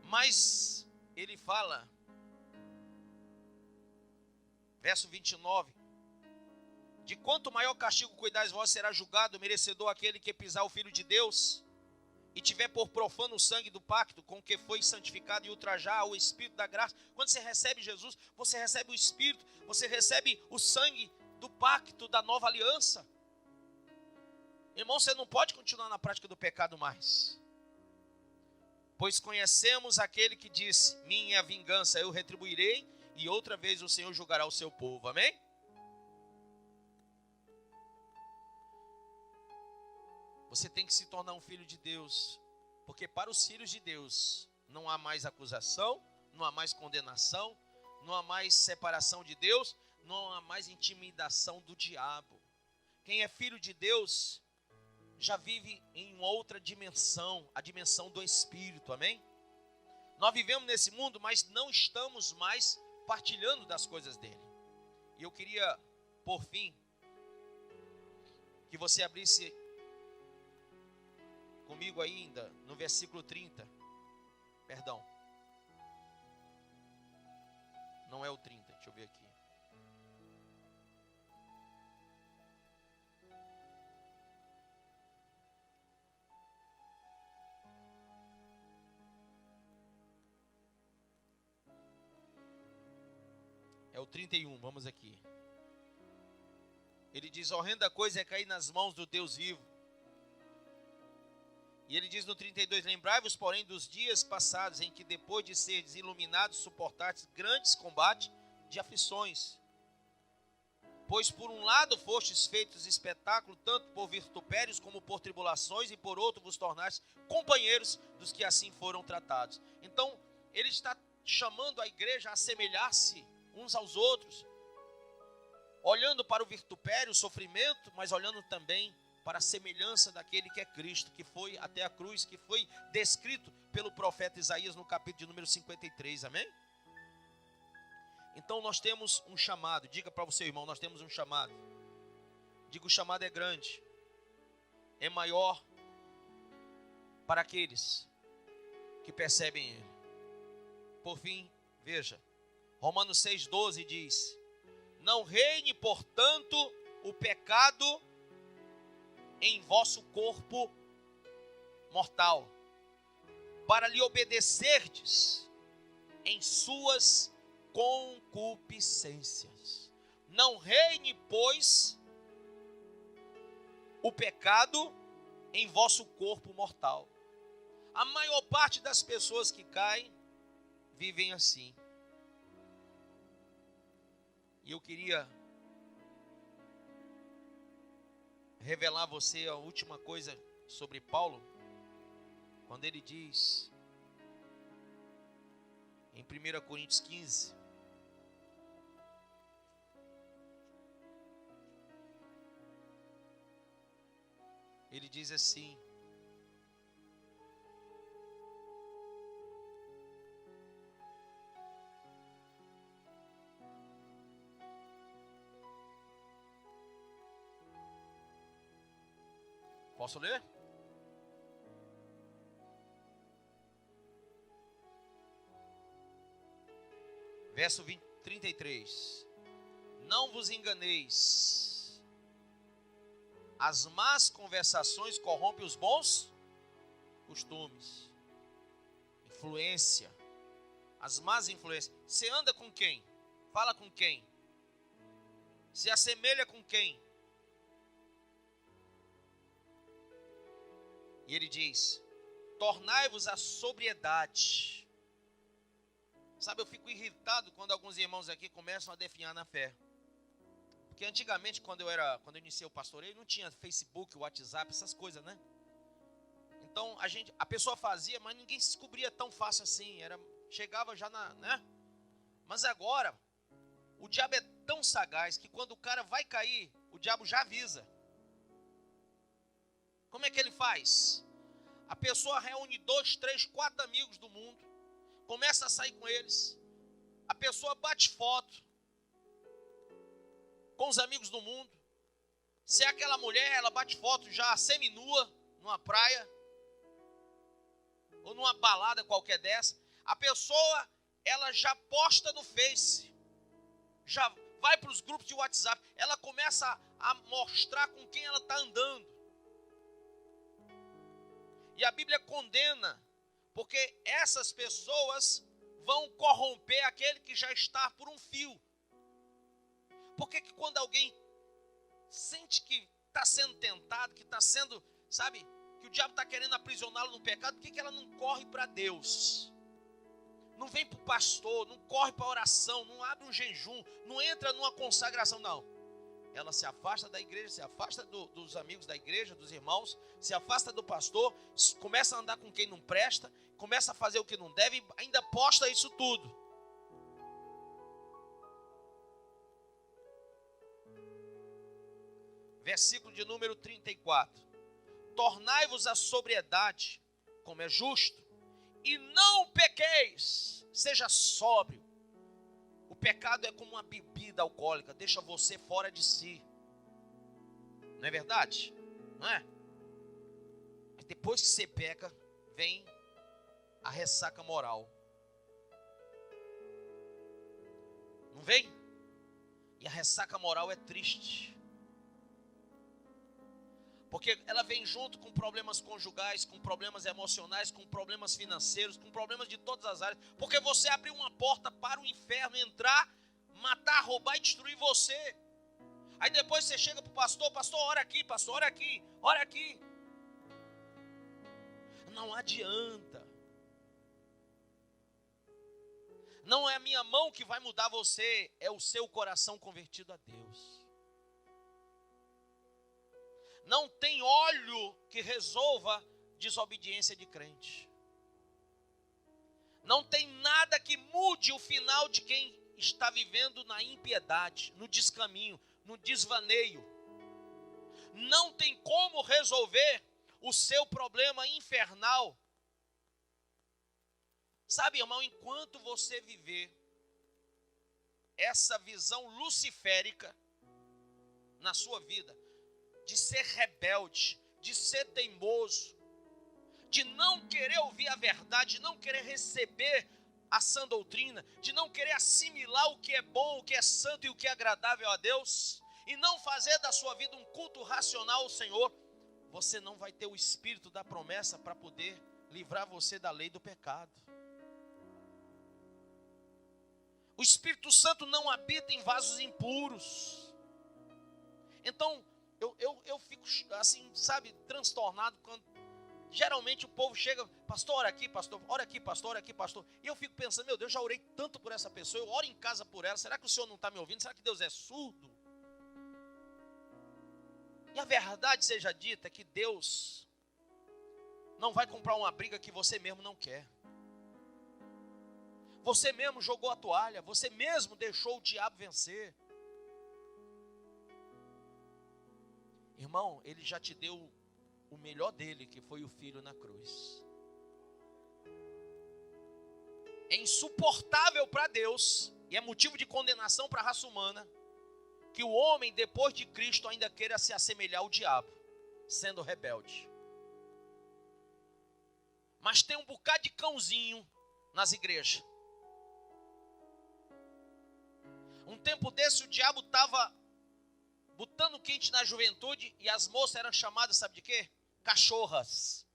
Mas ele fala, verso 29, de quanto maior castigo cuidais vós, será julgado, merecedor aquele que pisar o Filho de Deus e tiver por profano o sangue do pacto com que foi santificado e ultrajar o Espírito da graça. Quando você recebe Jesus, você recebe o Espírito, você recebe o sangue do pacto da nova aliança. Irmão, você não pode continuar na prática do pecado mais. Pois conhecemos aquele que disse, minha é a vingança, eu retribuirei, e outra vez o Senhor julgará o seu povo. Amém? Você tem que se tornar um filho de Deus, porque para os filhos de Deus não há mais acusação, não há mais condenação, não há mais separação de Deus, não há mais intimidação do diabo. Quem é filho de Deus já vive em outra dimensão, a dimensão do Espírito, amém? Nós vivemos nesse mundo, mas não estamos mais partilhando das coisas dele. E eu queria, por fim, que você abrisse comigo ainda no versículo 30. Perdão. Não é o 30, deixa eu ver aqui. É o 31, vamos aqui. Ele diz, horrenda coisa é cair nas mãos do Deus vivo. E ele diz no 32, lembrai-vos, porém, dos dias passados, em que depois de seres iluminados, suportastes grandes combates de aflições. Pois por um lado fostes feitos espetáculo, tanto por vitupérios como por tribulações, e por outro vos tornaste companheiros dos que assim foram tratados. Então, ele está chamando a igreja a assemelhar-se uns aos outros, olhando para o vitupério, o sofrimento, mas olhando também para a semelhança daquele que é Cristo, que foi até a cruz, que foi descrito pelo profeta Isaías no capítulo de número 53, amém? Então nós temos um chamado. Diga para o seu irmão, nós temos um chamado. Diga, o chamado é grande, é maior para aqueles que percebem ele. Por fim, veja, Romanos 6,12 diz: não reine, portanto, o pecado em vosso corpo mortal, para lhe obedecerdes em suas concupiscências. Não reine, pois, o pecado em vosso corpo mortal. A maior parte das pessoas que caem vivem assim. E eu queria revelar a você a última coisa sobre Paulo, quando ele diz em 1 Coríntios 15, ele diz assim: posso ler? Verso 33. Não vos enganeis, as más conversações corrompem os bons costumes. Influência, as más influências. Você anda com quem? Fala com quem? Se assemelha com quem? E ele diz: tornai-vos a sobriedade. Sabe, eu fico irritado quando alguns irmãos aqui começam a definhar na fé. Porque antigamente, quando eu iniciei o pastoreio, não tinha Facebook, WhatsApp, essas coisas, né? Então, a pessoa fazia, mas ninguém se descobria tão fácil assim. Chegava já né? Mas agora, o diabo é tão sagaz que quando o cara vai cair, o diabo já avisa. Como é que ele faz? A pessoa reúne 2, 3, 4 amigos do mundo, começa a sair com eles, a pessoa bate foto com os amigos do mundo. Se é aquela mulher, ela bate foto já seminua numa praia ou numa balada qualquer dessa. A pessoa, ela já posta no Face, já vai para os grupos de WhatsApp, ela começa a mostrar com quem ela está andando. E a Bíblia condena, porque essas pessoas vão corromper aquele que já está por um fio. Por que quando alguém sente que está sendo tentado, que está sendo, sabe, que o diabo está querendo aprisioná-lo no pecado, por que ela não corre para Deus? Não vem para o pastor, não corre para a oração, não abre um jejum, não entra numa consagração, não. Ela se afasta da igreja, se afasta dos amigos da igreja, dos irmãos, se afasta do pastor, começa a andar com quem não presta, começa a fazer o que não deve, ainda posta isso tudo. Versículo de número 34. Tornai-vos a sobriedade, como é justo, e não pequeis, seja sóbrio. O pecado é como uma bebida alcoólica, deixa você fora de si. Não é verdade? Não é? Mas depois que você peca, vem a ressaca moral. Não vem? E a ressaca moral é triste. Porque ela vem junto com problemas conjugais, com problemas emocionais, com problemas financeiros, com problemas de todas as áreas. Porque você abriu uma porta para o inferno entrar, matar, roubar e destruir você. Aí depois você chega para o pastor, pastor, ora aqui, pastor, ora aqui, ora aqui. Não adianta. Não é a minha mão que vai mudar você, é o seu coração convertido a Deus. Não tem óleo que resolva desobediência de crente. Não tem nada que mude o final de quem está vivendo na impiedade, no descaminho, no desvaneio. Não tem como resolver o seu problema infernal. Sabe, irmão, enquanto você viver essa visão luciférica na sua vida, de ser rebelde, de ser teimoso, de não querer ouvir a verdade, de não querer receber a sã doutrina, de não querer assimilar o que é bom, o que é santo e o que é agradável a Deus, e não fazer da sua vida um culto racional ao Senhor, você não vai ter o espírito da promessa para poder livrar você da lei do pecado. O Espírito Santo não habita em vasos impuros. Então, eu fico assim, sabe, transtornado quando geralmente o povo chega, pastor, ora aqui, pastor, ora aqui, pastor, ora aqui, pastor. E eu fico pensando, meu Deus, já orei tanto por essa pessoa, eu oro em casa por ela, será que o Senhor não está me ouvindo? Será que Deus é surdo? E a verdade seja dita que Deus não vai comprar uma briga que você mesmo não quer. Você mesmo jogou a toalha, você mesmo deixou o diabo vencer. Irmão, ele já te deu o melhor dele, que foi o Filho na cruz. É insuportável para Deus, e é motivo de condenação para a raça humana, que o homem, depois de Cristo, ainda queira se assemelhar ao diabo, sendo rebelde. Mas tem um bocado de cãozinho nas igrejas. Um tempo desse, o diabo estava botando quente na juventude, e as moças eram chamadas, sabe de quê? Cachorras.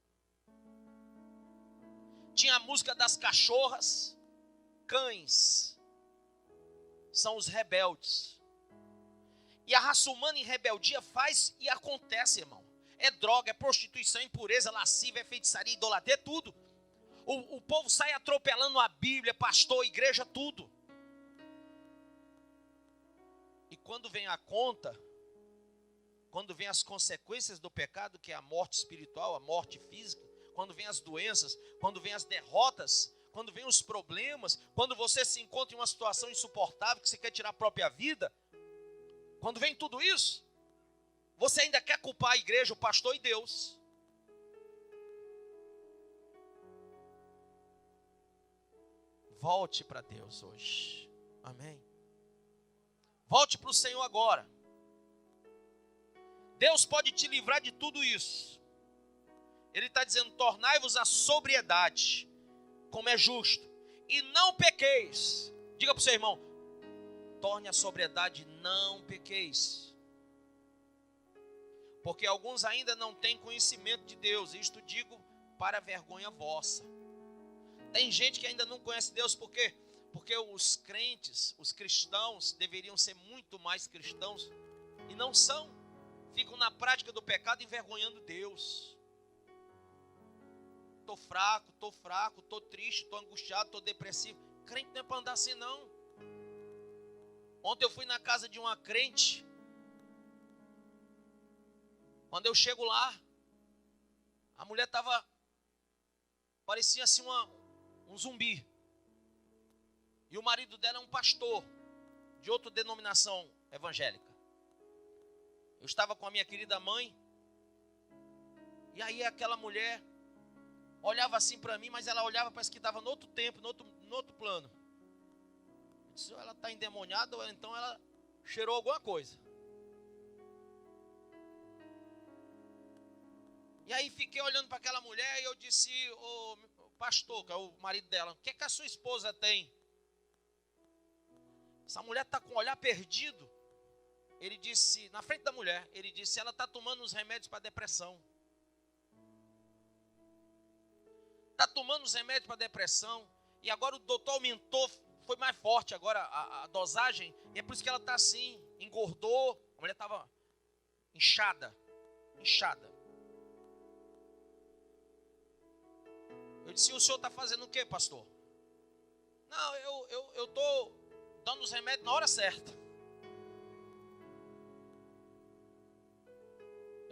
Tinha a música das cachorras. Cães são os rebeldes. E a raça humana em rebeldia faz e acontece, irmão. É droga, é prostituição, é impureza, lascívia, é feitiçaria, idolatria, é tudo. O povo sai atropelando a Bíblia, pastor, igreja, tudo. E quando vem a conta, quando vem as consequências do pecado, que é a morte espiritual, a morte física, quando vem as doenças, quando vem as derrotas, quando vem os problemas, quando você se encontra em uma situação insuportável, que você quer tirar a própria vida, quando vem tudo isso, você ainda quer culpar a igreja, o pastor e Deus. Volte para Deus hoje. Amém? Volte para o Senhor agora. Deus pode te livrar de tudo isso. Ele está dizendo, tornai-vos a sobriedade, como é justo, e não pequeis. Diga para o seu irmão, torne a sobriedade, não pequeis. Porque alguns ainda não têm conhecimento de Deus, isto digo para vergonha vossa. Tem gente que ainda não conhece Deus, por quê? Porque os crentes, os cristãos, deveriam ser muito mais cristãos, e não são. Ficam na prática do pecado envergonhando Deus. Estou fraco, estou triste, estou angustiado, estou depressivo. Crente não é para andar assim não. Ontem eu fui na casa de uma crente. Quando eu chego lá, a mulher parecia assim um zumbi. E o marido dela é um pastor de outra denominação evangélica. Eu estava com a minha querida mãe. E aí aquela mulher olhava assim para mim, mas ela olhava, parece que estava no outro tempo, no outro plano. Eu disse, ela está endemoniada, ou então ela cheirou alguma coisa. E aí fiquei olhando para aquela mulher e eu disse, ô pastor, que é o marido dela, o que é que a sua esposa tem? Essa mulher está com o olhar perdido. Ele disse, na frente da mulher, ele disse, ela está tomando uns remédios para depressão. Está tomando os remédios para depressão. E agora o doutor aumentou, foi mais forte agora a dosagem. E é por isso que ela está assim, engordou. A mulher estava inchada. Eu disse, o senhor está fazendo o quê, pastor? Não, eu estou dando os remédios na hora certa.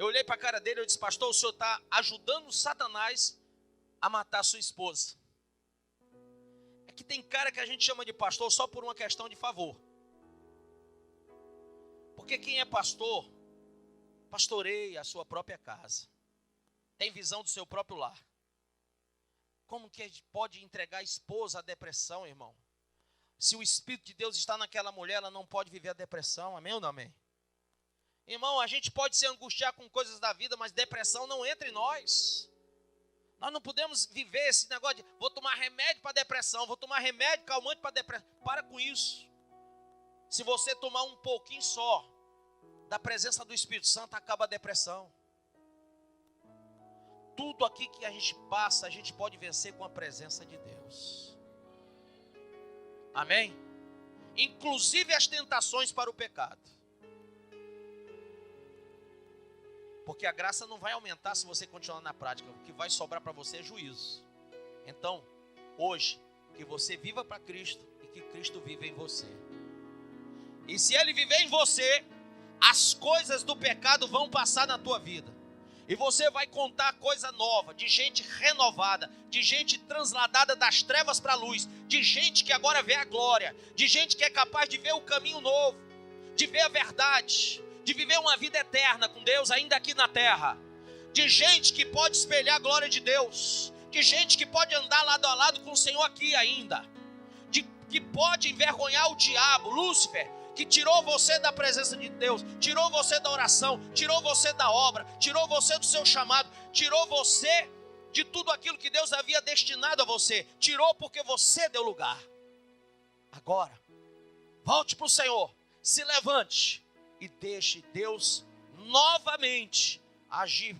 Eu olhei para a cara dele e disse, pastor, o senhor está ajudando Satanás a matar sua esposa. É que tem cara que a gente chama de pastor só por uma questão de favor. Porque quem é pastor, pastoreia a sua própria casa. Tem visão do seu próprio lar. Como que pode entregar a esposa à depressão, irmão? Se o Espírito de Deus está naquela mulher, ela não pode viver a depressão, amém ou não amém? Irmão, a gente pode se angustiar com coisas da vida, mas depressão não entra em nós. Nós não podemos viver esse negócio de vou tomar remédio para depressão, vou tomar remédio calmante para depressão. Para com isso. Se você tomar um pouquinho só da presença do Espírito Santo, acaba a depressão. Tudo aqui que a gente passa, a gente pode vencer com a presença de Deus. Amém? Inclusive as tentações para o pecado. Porque a graça não vai aumentar se você continuar na prática. O que vai sobrar para você é juízo. Então, hoje, que você viva para Cristo e que Cristo viva em você. E se Ele viver em você, as coisas do pecado vão passar na tua vida. E você vai contar coisa nova, de gente renovada, de gente transladada das trevas para a luz, de gente que agora vê a glória, de gente que é capaz de ver o caminho novo, de ver a verdade, de viver uma vida eterna com Deus ainda aqui na terra, de gente que pode espelhar a glória de Deus, de gente que pode andar lado a lado com o Senhor aqui ainda, que pode envergonhar o diabo, Lúcifer, que tirou você da presença de Deus, tirou você da oração, tirou você da obra, tirou você do seu chamado, tirou você de tudo aquilo que Deus havia destinado a você, tirou porque você deu lugar. Agora, volte para o Senhor, se levante e deixe Deus novamente agir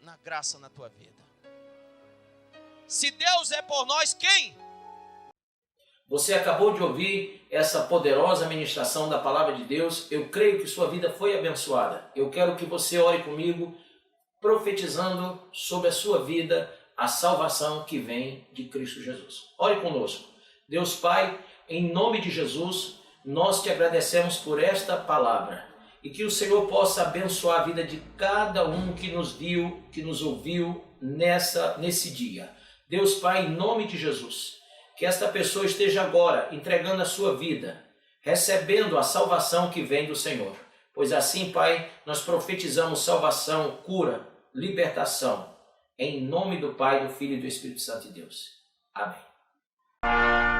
na graça na tua vida. Se Deus é por nós, quem? Você acabou de ouvir essa poderosa ministração da palavra de Deus. Eu creio que sua vida foi abençoada. Eu quero que você ore comigo, profetizando sobre a sua vida a salvação que vem de Cristo Jesus. Ore conosco. Deus Pai, em nome de Jesus, nós te agradecemos por esta palavra. E que o Senhor possa abençoar a vida de cada um que nos viu, que nos ouviu nesse dia. Deus Pai, em nome de Jesus, que esta pessoa esteja agora entregando a sua vida, recebendo a salvação que vem do Senhor. Pois assim, Pai, nós profetizamos salvação, cura, libertação, em nome do Pai, do Filho e do Espírito Santo de Deus. Amém.